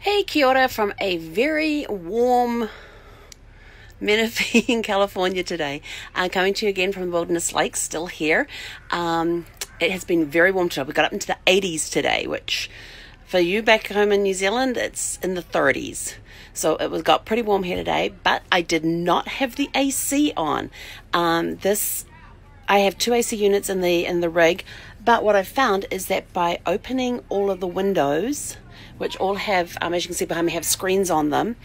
Hey, kia ora from a very warm Menifee in California today. Coming to you again from the Wilderness Lakes, still here. It has been very warm today. We got up into the 80s today, which for you back home in New Zealand, it's in the 30s. So it got pretty warm here today, but I did not have the AC on. I have two AC units in the rig, but what I found is that by opening all of the windows, which all have, as you can see behind me, have screens on them,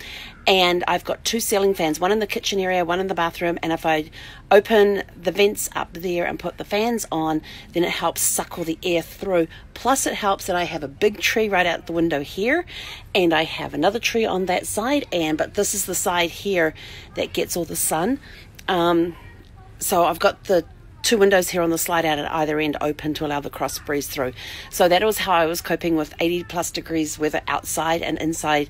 and I've got two ceiling fans, one in the kitchen area, one in the bathroom, and if I open the vents up there and put the fans on, then it helps suck all the air through. Plus it helps that I have a big tree right out the window here, and I have another tree on that side, but this is the side here that gets all the sun. So I've got the two windows here on the slide out at either end open to allow the cross breeze through. So that was how I was coping with 80 plus degrees weather outside and inside.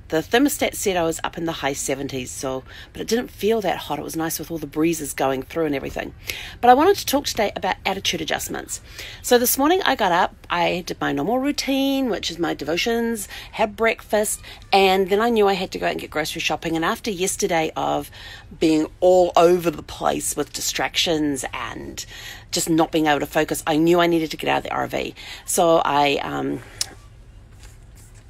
The thermostat said I was up in the high 70s, but it didn't feel that hot. It was nice with all the breezes going through and everything. But I wanted to talk today about attitude adjustments. So this morning I got up, I did my normal routine, which is my devotions, had breakfast, and then I knew I had to go out and get grocery shopping. And after yesterday of being all over the place with distractions and just not being able to focus, I knew I needed to get out of the RV. So I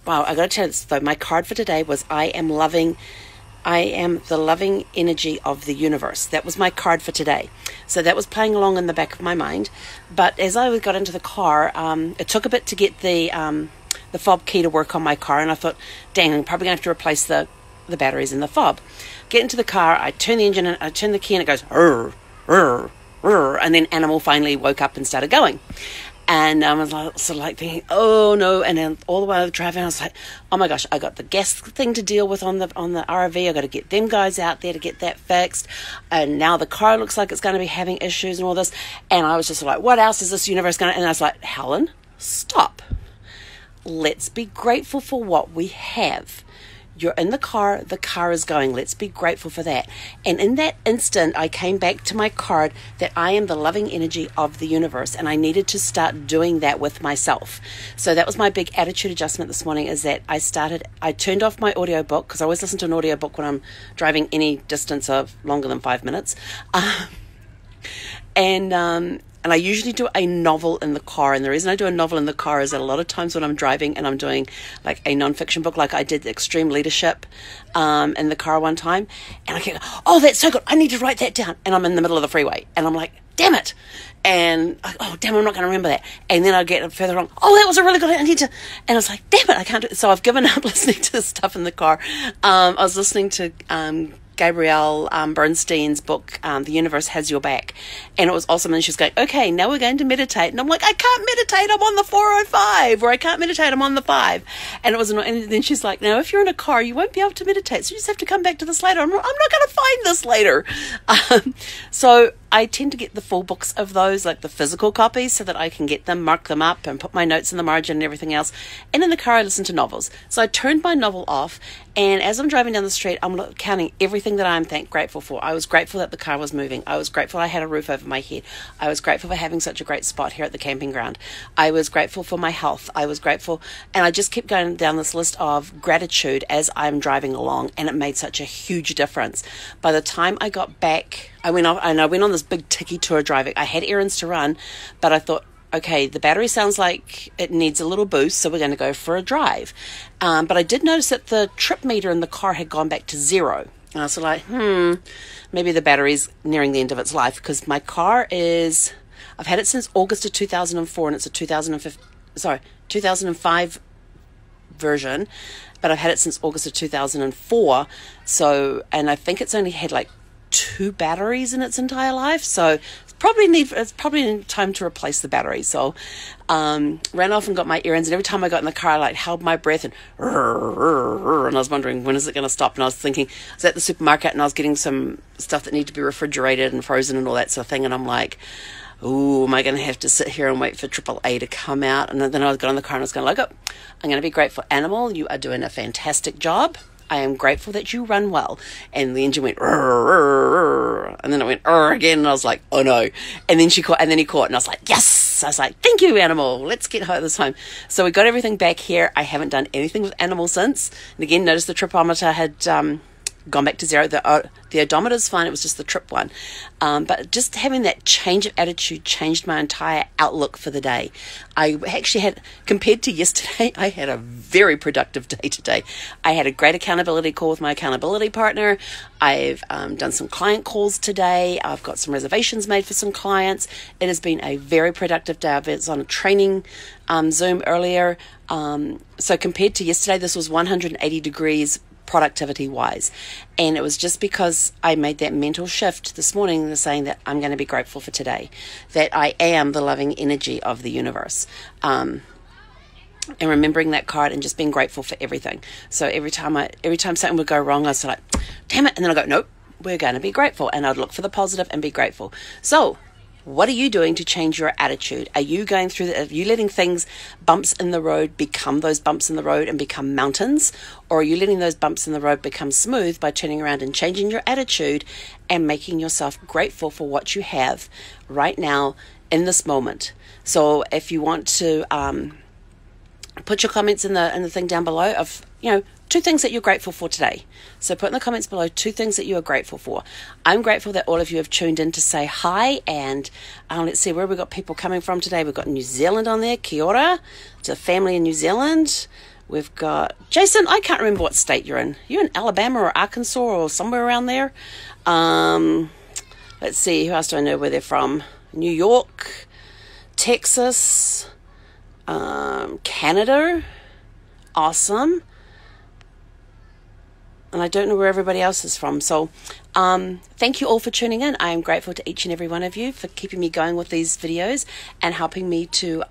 got to tell you this though, my card for today was I am the loving energy of the universe. That was my card for today. So that was playing along in the back of my mind. But as I got into the car, it took a bit to get the fob key to work on my car, and I thought, dang, I'm probably going to have to replace the batteries in the fob. Get into the car, I turn the engine, and I turn the key, and it goes, rrr, rrr, rrr, and then Animal finally woke up and started going. And I was sort of thinking, oh no! And then all the way I was driving, I was like, oh my gosh, I got the gas thing to deal with on the RV. I got to get them guys out there to get that fixed. And now the car looks like it's going to be having issues and all this. And I was just like, what else is this universe going to? And I was like, Helen, stop. Let's be grateful for what we have. You're in the car is going. Let's be grateful for that. And in that instant, I came back to my card that I am the loving energy of the universe, and I needed to start doing that with myself. So that was my big attitude adjustment this morning, is that I turned off my audiobook, because I always listen to an audiobook when I'm driving any distance of longer than 5 minutes. And I usually do a novel in the car. And the reason I do a novel in the car is that a lot of times when I'm driving and I'm doing like a nonfiction book, like I did Extreme Leadership in the car one time, and I keep, oh, that's so good, I need to write that down. And I'm in the middle of the freeway and I'm like, damn it. And oh, damn, I'm not going to remember that. And then I get further along, oh, that was a really good idea. And I was like, damn it, I can't do it. So I've given up listening to stuff in the car. I was listening to Gabrielle Bernstein's book, The Universe Has Your Back. And it was awesome. And she was going, okay, now we're going to meditate. And I'm like, I can't meditate, I'm on the 405. Or I can't meditate, I'm on the 5. And it was, and then she's like, now if you're in a car, you won't be able to meditate. So you just have to come back to this later. I'm not going to find this later. So I tend to get the full books of those, like the physical copies, so that I can get them, mark them up, and put my notes in the margin and everything else. And in the car, I listen to novels. So I turned my novel off, and as I'm driving down the street, I'm counting everything that I'm grateful for. I was grateful that the car was moving. I was grateful I had a roof over my head. I was grateful for having such a great spot here at the camping ground. I was grateful for my health. I was grateful, and I just kept going down this list of gratitude as I'm driving along, and it made such a huge difference. By the time I got back, I went on this big ticky tour driving. I had errands to run, but I thought, okay, the battery sounds like it needs a little boost, so we're going to go for a drive. But I did notice that the trip meter in the car had gone back to 0. And I was like, maybe the battery's nearing the end of its life, because my car I've had it since August of 2004, and it's a 2005 version, but I've had it since August of 2004. So, and I think it's only had like 2 batteries in its entire life, so it's probably time to replace the battery. So ran off and got my errands, and every time I got in the car, I held my breath and I was wondering, when is it going to stop? And I was thinking, I was at the supermarket and I was getting some stuff that needed to be refrigerated and frozen and all that sort of thing, and I'm like, ooh, am I going to have to sit here and wait for AAA to come out? And then I got in the car and I was going, look, I'm going to be grateful. Animal, you are doing a fantastic job. I am grateful that you run well. And the engine went, "Rrr, rrr, rrr," and then it went, "Rrr," again. And I was like, oh no. And then he caught, and I was like, yes. I was like, thank you, animal. Let's get this home. So we got everything back here. I haven't done anything with animal since. And again, notice the tripometer had gone back to zero. The odometer's fine. It was just the trip one. But just having that change of attitude changed my entire outlook for the day. I actually had, compared to yesterday, I had a very productive day today. I had a great accountability call with my accountability partner. I've done some client calls today. I've got some reservations made for some clients. It has been a very productive day. I was on a training Zoom earlier. So compared to yesterday, this was 180 degrees productivity wise, and it was just because I made that mental shift this morning, saying that I'm going to be grateful for today, that I am the loving energy of the universe, and remembering that card and just being grateful for everything. So every time something would go wrong, I was like, damn it, and then I go, nope, we're going to be grateful, and I'd look for the positive and be grateful. So what are you doing to change your attitude? Are you going through are you letting things, bumps in the road, become those bumps in the road and become mountains? Or are you letting those bumps in the road become smooth by turning around and changing your attitude and making yourself grateful for what you have right now in this moment? So if you want to put your comments in the thing down below of, 2 things that you're grateful for today. So put in the comments below 2 things that you are grateful for. I'm grateful that all of you have tuned in to say hi, and let's see where we've got people coming from today. We've got New Zealand on there, kia ora, to family in New Zealand. We've got Jason, I can't remember what state you're in. You're in Alabama or Arkansas or somewhere around there. Let's see, who else do I know where they're from? New York, Texas, Canada, awesome. And I don't know where everybody else is from. So thank you all for tuning in. I am grateful to each and every one of you for keeping me going with these videos and helping me to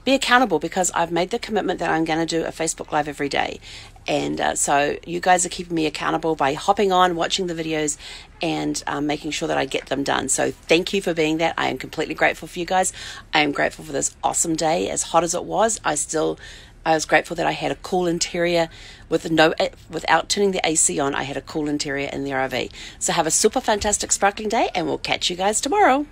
be accountable, because I've made the commitment that I'm going to do a Facebook Live every day. And so you guys are keeping me accountable by hopping on, watching the videos, and making sure that I get them done. So thank you for being that. I am completely grateful for you guys. I am grateful for this awesome day. As hot as it was, I was grateful that I had a cool interior without turning the AC on. I had a cool interior in the RV. So have a super fantastic sparkling day, and we'll catch you guys tomorrow.